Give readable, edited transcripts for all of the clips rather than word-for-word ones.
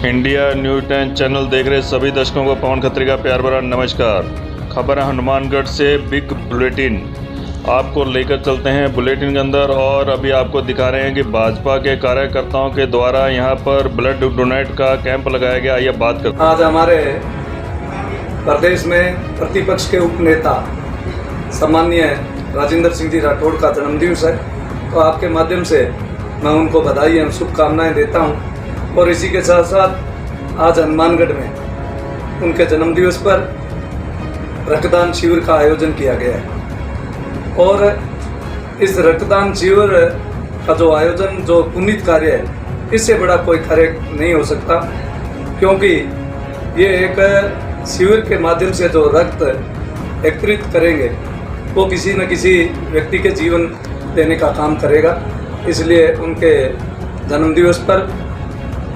India news 10 channel देख रहे सभी दर्शकों को पवन खत्री का प्यार भरा नमस्कार। खबर है हनुमानगढ़ से बिग बुलेटिन आपको लेकर चलते हैं बुलेटिन के अंदर। और अभी आपको दिखा रहे हैं कि भाजपा के कार्यकर्ताओं के द्वारा यहां पर ब्लड डोनेट का कैंप लगाया गया। आइए बात करते हैं। आज हमारे प्रदेश में प्रतिपक्ष के उपनेता सम्माननीय राजेंद्र सिंह जी राठौड़ का जन्मदिवस है, तो आपके माध्यम से मैं उनको बधाई एवं शुभकामनाएं देता हूं। और इसी के साथ साथ आज हनुमानगढ़ में उनके जन्मदिवस पर रक्तदान शिविर का आयोजन किया गया है। और इस रक्तदान शिविर का जो आयोजन, जो पुनीत कार्य है, इससे बड़ा कोई कार्य नहीं हो सकता, क्योंकि ये एक शिविर के माध्यम से जो रक्त एकत्रित करेंगे वो किसी न किसी व्यक्ति के जीवन देने का काम करेगा। इसलिए उनके जन्मदिवस पर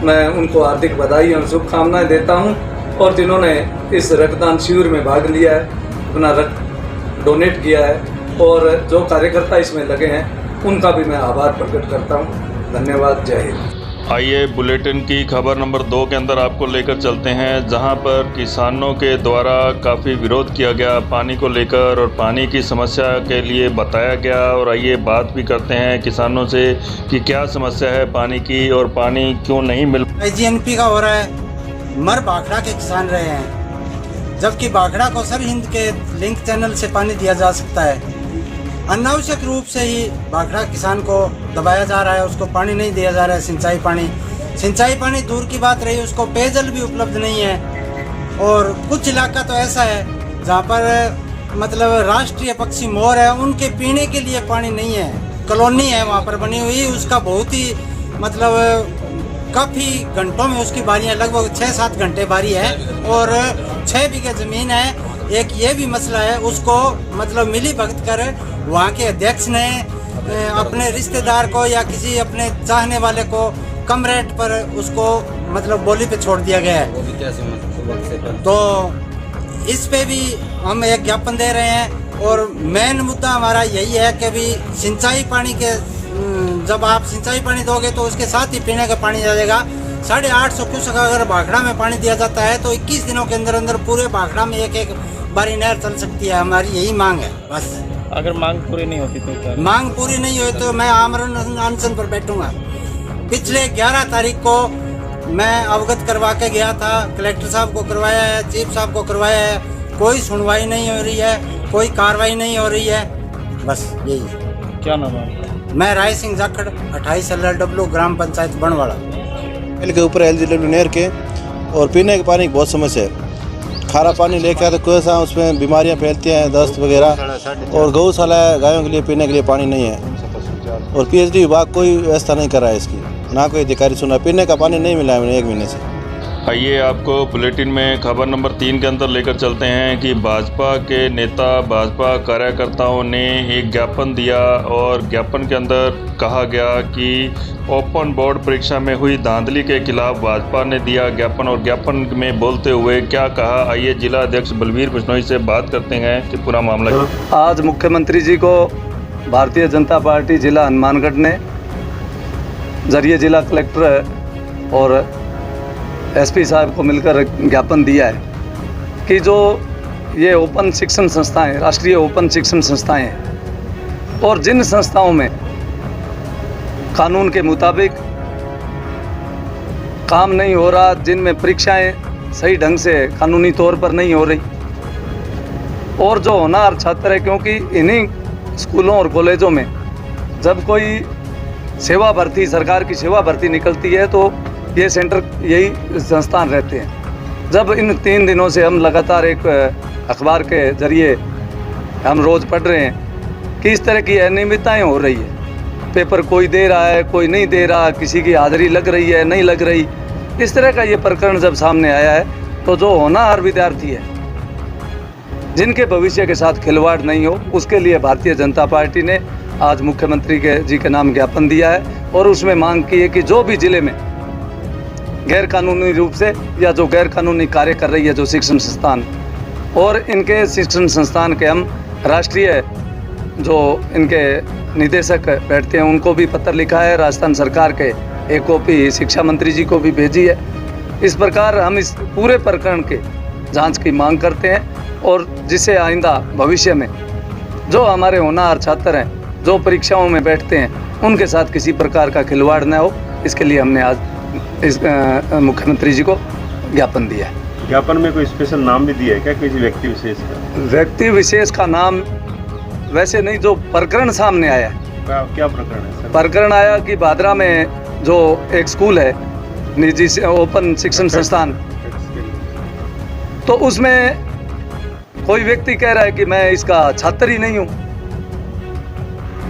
मैं उनको हार्दिक बधाई और शुभकामनाएं देता हूं। और जिन्होंने इस रक्तदान शिविर में भाग लिया है, अपना रक्त डोनेट किया है और जो कार्यकर्ता इसमें लगे हैं, उनका भी मैं आभार प्रकट करता हूं। धन्यवाद। जय हिंद। आइए बुलेटिन की खबर नंबर 2 के अंदर आपको लेकर चलते हैं, जहां पर किसानों के द्वारा काफ़ी विरोध किया गया पानी को लेकर और पानी की समस्या के लिए बताया गया। और आइए बात भी करते हैं किसानों से कि क्या समस्या है पानी की और पानी क्यों नहीं मिल। IGNP का हो रहा है, मर भाखड़ा के किसान रहे हैं, जबकि भाखड़ा को सर हिंद के लिंक चैनल से पानी दिया जा सकता है। अनावश्यक रूप से ही भाखड़ा किसान को दबाया जा रहा है, उसको पानी नहीं दिया जा रहा है। सिंचाई पानी दूर की बात रही, उसको पेयजल भी उपलब्ध नहीं है। और कुछ इलाका तो ऐसा है जहाँ पर मतलब राष्ट्रीय पक्षी मोर है, उनके पीने के लिए पानी नहीं है। कॉलोनी है वहाँ पर बनी हुई, उसका बहुत ही मतलब काफ़ी घंटों में उसकी बारियाँ, लगभग 6-7 घंटे बारी है और 6 बीघे ज़मीन है। एक ये भी मसला है, उसको मतलब मिली भगत कर वहाँ के अध्यक्ष ने अपने रिश्तेदार को या किसी अपने चाहने वाले को कम रेट पर उसको मतलब बोली पे छोड़ दिया गया है। तो इस पे भी हम एक ज्ञापन दे रहे हैं। और मेन मुद्दा हमारा यही है कि अभी सिंचाई पानी के, जब आप सिंचाई पानी दोगे तो उसके साथ ही पीने का पानी जाएगा। 850 क्यूसेक अगर भाखड़ा में पानी दिया जाता है तो 21 दिनों के अंदर अंदर पूरे भाखड़ा में एक बारी नहर चल सकती है। हमारी यही मांग है बस। अगर मांग पूरी नहीं होती तो क्या? मांग पूरी नहीं हुई तो मैं आमरण अनशन पर बैठूंगा। पिछले 11 तारीख को मैं अवगत करवा के गया था, कलेक्टर साहब को करवाया है, चीफ साहब को करवाया है, कोई सुनवाई नहीं हो रही है, कोई कार्रवाई नहीं हो रही है। बस यही है। क्या नाम है? मैं राय सिंह जाखड़, 28 LLW, ग्राम पंचायत बनवाड़ा। के ऊपर LGW नहर के और पीने के पानी की बहुत समस्या है। खारा पानी लेके आते कोई सा, उसमें बीमारियां फैलती हैं, दस्त वगैरह। और गौशाला है, गायों के लिए पीने के लिए पानी नहीं है। और PhD विभाग कोई व्यवस्था नहीं कर रहा है इसकी, ना कोई अधिकारी सुना। पीने का पानी नहीं मिला है मैंने 1 महीने से। आइए आपको बुलेटिन में खबर नंबर 3 के अंदर लेकर चलते हैं कि भाजपा के नेता, भाजपा कार्यकर्ताओं ने एक ज्ञापन दिया और ज्ञापन के अंदर कहा गया कि ओपन बोर्ड परीक्षा में हुई धांधली के खिलाफ भाजपा ने दिया ज्ञापन। और ज्ञापन में बोलते हुए क्या कहा, आइए जिला अध्यक्ष बलवीर बिश्नोई से बात करते हैं कि पूरा मामला क्या। आज मुख्यमंत्री जी को भारतीय जनता पार्टी जिला हनुमानगढ़ ने जरिए जिला कलेक्टर और SP साहब को मिलकर ज्ञापन दिया है कि जो ये ओपन शिक्षण संस्थाएं, राष्ट्रीय ओपन शिक्षण संस्थाएं हैं और जिन संस्थाओं में कानून के मुताबिक काम नहीं हो रहा, जिनमें परीक्षाएं सही ढंग से कानूनी तौर पर नहीं हो रही, और जो होनहार छात्र है, क्योंकि इन्हीं स्कूलों और कॉलेजों में जब कोई सेवा भर्ती, सरकार की सेवा भर्ती निकलती है तो ये सेंटर, यही संस्थान रहते हैं। जब इन 3 दिनों से हम लगातार एक अखबार के जरिए हम रोज़ पढ़ रहे हैं कि इस तरह की अनियमितताएं हो रही है, पेपर कोई दे रहा है, कोई नहीं दे रहा, किसी की हाजिरी लग रही है, नहीं लग रही, इस तरह का ये प्रकरण जब सामने आया है तो जो होनहार विद्यार्थी है, जिनके भविष्य के साथ खिलवाड़ नहीं हो, उसके लिए भारतीय जनता पार्टी ने आज मुख्यमंत्री जी के नाम ज्ञापन दिया है। और उसमें मांग की है कि जो भी जिले में गैर कानूनी रूप से या जो गैर कानूनी कार्य कर रही है जो शिक्षण संस्थान, और इनके शिक्षण संस्थान के हम राष्ट्रीय जो इनके निदेशक बैठते हैं उनको भी पत्र लिखा है, राजस्थान सरकार के एक कॉपी शिक्षा मंत्री जी को भी भेजी है। इस प्रकार हम इस पूरे प्रकरण के जांच की मांग करते हैं और जिससे आइंदा भविष्य में जो हमारे होनहार छात्र हैं जो परीक्षाओं में बैठते हैं उनके साथ किसी प्रकार का खिलवाड़ न हो, इसके लिए हमने आज इस मुख्यमंत्री जी को ज्ञापन दिया है। ज्ञापन में कोई स्पेशल नाम भी दिया है क्या किसी व्यक्ति विशेष का? व्यक्ति विशेष का नाम वैसे नहीं, जो प्रकरण सामने आया है। क्या प्रकरण है सर? प्रकरण आया कि भादरा में जो एक स्कूल है निजी ओपन शिक्षण संस्थान, तो उसमें कोई व्यक्ति कह रहा है कि मैं इसका छात्र ही नहीं हूँ,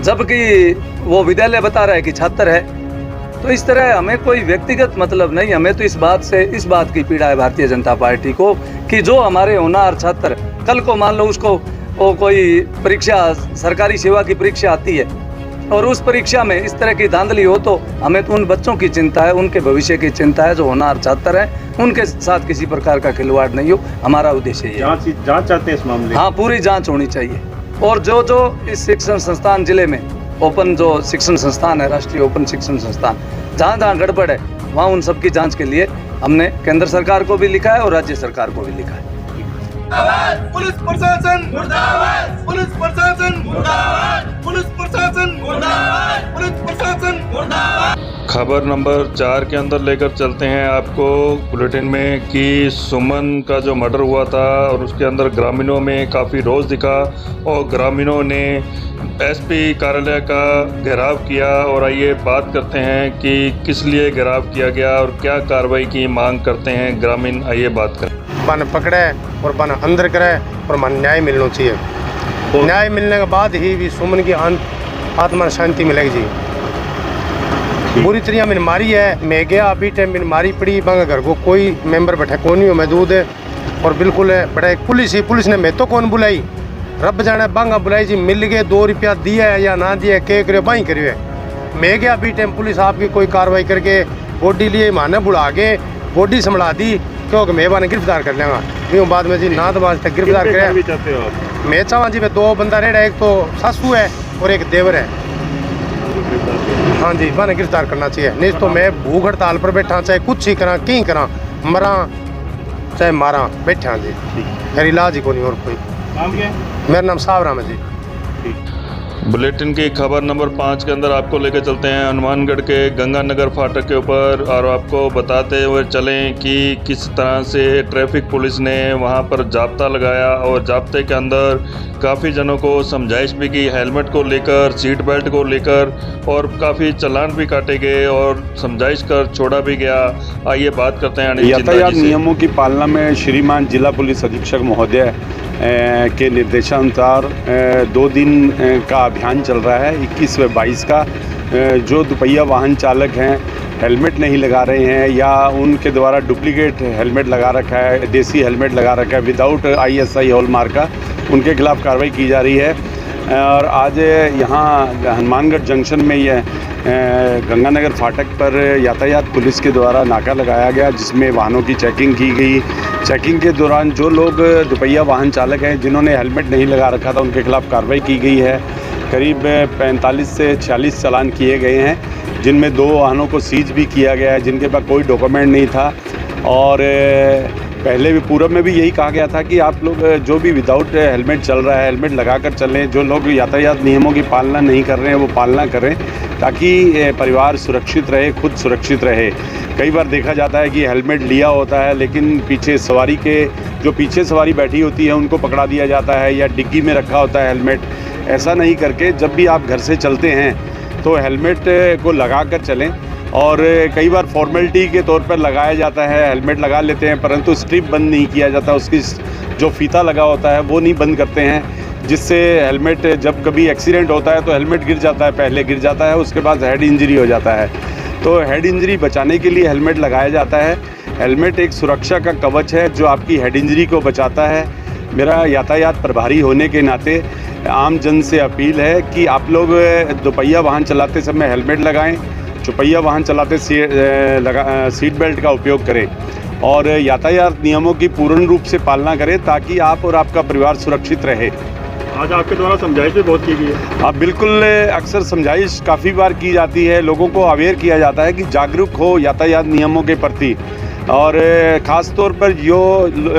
जबकि वो विद्यालय बता रहा है कि छात्र है। तो इस तरह हमें कोई व्यक्तिगत मतलब नहीं, हमें तो इस बात की पीड़ा है भारतीय जनता पार्टी को कि जो हमारे होनहार छात्र, कल को मान लो उसको वो कोई परीक्षा, सरकारी सेवा की परीक्षा आती है और उस परीक्षा में इस तरह की धांधली हो, तो हमें तो उन बच्चों की चिंता है, उनके भविष्य की चिंता है जो होनहार छात्र हैं, उनके साथ किसी प्रकार का खिलवाड़ नहीं हो। हमारा उद्देश्य ये है। जांच चाहते हैं इस मामले? हाँ, पूरी जांच होनी चाहिए। और जो इस शिक्षण संस्थान जिले में ओपन जो शिक्षण संस्थान है, राष्ट्रीय ओपन शिक्षण संस्थान, जहाँ गड़बड़ है वहाँ उन सब की जांच के लिए हमने केंद्र सरकार को भी लिखा है और राज्य सरकार को भी लिखा है। पुलिस प्रशासन मुर्दाबाद, पुलिस प्रशासन मुर्दाबाद, पुलिस प्रशासन मुर्दाबाद, पुलिस प्रशासन मुर्दाबाद। खबर नंबर 4 के अंदर लेकर चलते हैं आपको बुलेटिन में कि सुमन का जो मर्डर हुआ था और उसके अंदर ग्रामीणों में काफ़ी रोष दिखा और ग्रामीणों ने एसपी कार्यालय का घेराव किया। और आइए बात करते हैं कि किस लिए घेराव किया गया और क्या कार्रवाई की मांग करते हैं ग्रामीण। आइए बात करें। बन पकड़े और बन अंदर करे और मन न्याय मिलना चाहिए। न्याय मिलने के बाद ही भी सुमन की आत्मा शांति मिलेगी जी। बुरी तरह मैंने मारी है, मैं गया अभी टाइम मैंने मारी पड़ी, बांगा घर को कोई मेंबर बैठा कौन नहीं हो, महदूद है और बिल्कुल है बड़ा पुलिस ही, पुलिस ने मैं तो कौन बुलाई, रब जाने बांगा बुलाई जी। मिल गए 2 रुपया दिया है या ना दिया, के करे बाई करे है। मैं गया अभी टाइम पुलिस आपकी कोई कार्रवाई करके बॉडी लिए माने बुला के बॉडी संभला दी, क्योंकि मैं बाने गिरफ्तार कर लेंगा यूँ बाद में जी ना तो आज तक गिरफ्तार करे। मैं चाहूँ जी मैं 2 बंदा रेड़ा, एक तो सासू है और एक देवर है। हाँ जी, मैंने गिरफ्तार करना चाहिए, नहीं तो मैं भूख हड़ताल पर बैठा, चाहे कुछ ही करा कहीं करा, मरा चाहे मारा, बैठा जी। मेरा इलाज ही को नहीं और कोई। नाम क्या है? मेरा नाम सावराम है जी। बुलेटिन की खबर नंबर 5 के अंदर आपको लेकर चलते हैं हनुमानगढ़ के गंगानगर फाटक के ऊपर और आपको बताते हुए चलें कि किस तरह से ट्रैफिक पुलिस ने वहां पर जाब्ता लगाया और जाब्ते के अंदर काफ़ी जनों को समझाइश भी की, हेलमेट को लेकर, सीट बेल्ट को लेकर, और काफ़ी चालान भी काटे गए और समझाइश कर छोड़ा भी गया। आइए बात करते हैं यातायात नियमों की पालना में श्रीमान जिला पुलिस अधीक्षक महोदय के निर्देशानुसार 2 दिन का अभियान चल रहा है, 21 व 22 का। जो दुपहिया वाहन चालक हैं हेलमेट नहीं लगा रहे हैं या उनके द्वारा डुप्लीकेट हेलमेट लगा रखा है, देसी हेलमेट लगा रखा है विदाउट ISI हॉलमार्क का, उनके खिलाफ़ कार्रवाई की जा रही है। और आज यहाँ हनुमानगढ़ जंक्शन में यह गंगानगर फाटक पर यातायात पुलिस के द्वारा नाका लगाया गया, जिसमें वाहनों की चेकिंग की गई। चेकिंग के दौरान जो लोग दुपहिया वाहन चालक हैं जिन्होंने हेलमेट नहीं लगा रखा था, उनके खिलाफ़ कार्रवाई की गई है। करीब 45 से 46 चालान किए गए हैं, जिनमें 2 वाहनों को सीज भी किया गया है जिनके पास कोई डॉक्यूमेंट नहीं था। और पहले भी पूर्व में भी यही कहा गया था कि आप लोग जो भी विदाउट हेलमेट चल रहा है हेलमेट लगा कर चलें, जो लोग यातायात नियमों की पालना नहीं कर रहे हैं वो पालना करें, ताकि परिवार सुरक्षित रहे, खुद सुरक्षित रहे। कई बार देखा जाता है कि हेलमेट लिया होता है लेकिन पीछे सवारी के जो पीछे सवारी बैठी होती है उनको पकड़ा दिया जाता है या डिग्गी में रखा होता है हेलमेट। ऐसा नहीं करके जब भी आप घर से चलते हैं तो हेलमेट को लगा कर चलें। और कई बार फॉर्मेलिटी के तौर पर लगाया जाता है, हेलमेट लगा लेते हैं परंतु स्ट्रिप बंद नहीं किया जाता, उसकी जो फीता लगा होता है वो नहीं बंद करते हैं, जिससे हेलमेट जब कभी एक्सीडेंट होता है तो हेलमेट गिर जाता है, पहले गिर जाता है, उसके बाद हेड इंजरी हो जाता है। तो हेड इंजरी बचाने के लिए हेलमेट लगाया जाता है। हेलमेट एक सुरक्षा का कवच है जो आपकी हेड इंजरी को बचाता है। मेरा यातायात प्रभारी होने के नाते आम जन से अपील है कि आप लोग दोपहिया वाहन चलाते समय हेलमेट लगाएं, चौपहिया वाहन चलाते सीट बेल्ट का उपयोग करें और यातायात नियमों की पूर्ण रूप से पालना करें ताकि आप और आपका परिवार सुरक्षित रहे। आज आपके द्वारा समझाइश भी बहुत की गई है। आप बिल्कुल, अक्सर समझाइश काफ़ी बार की जाती है, लोगों को अवेयर किया जाता है कि जागरूक हो यातायात नियमों के प्रति। और ख़ास तौर पर जो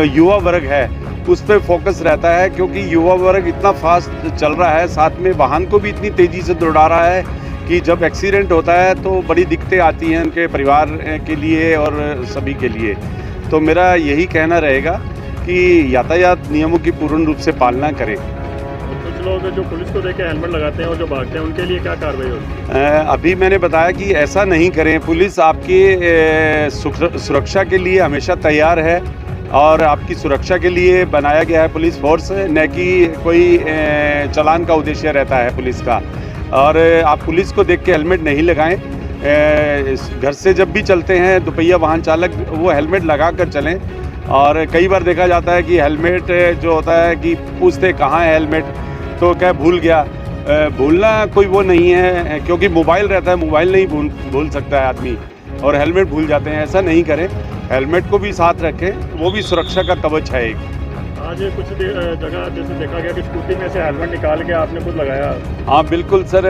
युवा वर्ग है उस पर फोकस रहता है, क्योंकि युवा वर्ग इतना फास्ट चल रहा है, साथ में वाहन को भी इतनी तेज़ी से दौड़ा रहा है कि जब एक्सीडेंट होता है तो बड़ी दिक्कतें आती हैं उनके परिवार के लिए और सभी के लिए। तो मेरा यही कहना रहेगा कि यातायात नियमों की पूर्ण रूप से पालना करें। कुछ लोग जो पुलिस को देख के हेलमेट लगाते हैं और जो भागते हैं उनके लिए क्या कार्रवाई होगी? अभी मैंने बताया कि ऐसा नहीं करें। पुलिस आपकी सुरक्षा के लिए हमेशा तैयार है और आपकी सुरक्षा के लिए बनाया गया है पुलिस फोर्स, न कि कोई चालान का उद्देश्य रहता है पुलिस का। और आप पुलिस को देख के हेलमेट नहीं लगाएं। घर से जब भी चलते हैं दोपहिया वाहन चालक वो हेलमेट लगा कर चलें। और कई बार देखा जाता है कि हेलमेट जो होता है कि पूछते कहाँ है हेलमेट, तो क्या भूल गया। भूलना कोई वो नहीं है, क्योंकि मोबाइल रहता है, मोबाइल नहीं भूल सकता है आदमी, और हेलमेट भूल जाते हैं। ऐसा नहीं करें, हेलमेट को भी साथ रखें, वो भी सुरक्षा का कवच है एक। आज कुछ जगह जैसे देखा गया कि स्कूटी में से हेलमेट निकाल के आपने खुद लगाया। हाँ बिल्कुल सर,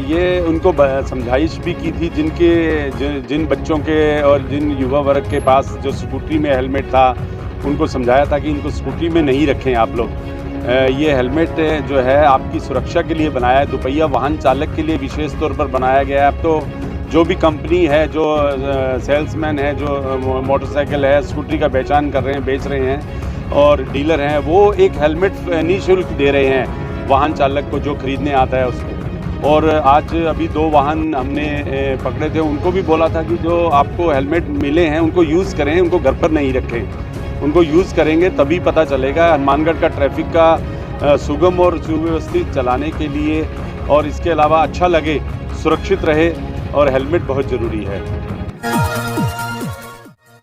ये उनको समझाइश भी की थी जिन बच्चों के और जिन युवा वर्ग के पास जो स्कूटी में हेलमेट था, उनको समझाया था कि इनको स्कूटी में नहीं रखें आप लोग। ये हेलमेट जो है आपकी सुरक्षा के लिए बनाया है, दोपहिया वाहन चालक के लिए विशेष तौर पर बनाया गया है। अब तो जो भी कंपनी है, जो सेल्समैन है, जो मोटरसाइकिल है, स्कूटी का पहचान कर रहे हैं, बेच रहे हैं, और डीलर हैं, वो एक हेलमेट निःशुल्क दे रहे हैं वाहन चालक को जो खरीदने आता है उसको। और आज अभी 2 वाहन हमने पकड़े थे, उनको भी बोला था कि जो आपको हेलमेट मिले हैं उनको यूज़ करें, उनको घर पर नहीं रखें। उनको यूज़ करेंगे तभी पता चलेगा। हनुमानगढ़ का ट्रैफिक का सुगम और सुव्यवस्थित चलाने के लिए, और इसके अलावा अच्छा लगे, सुरक्षित रहे, और हेलमेट बहुत ज़रूरी है।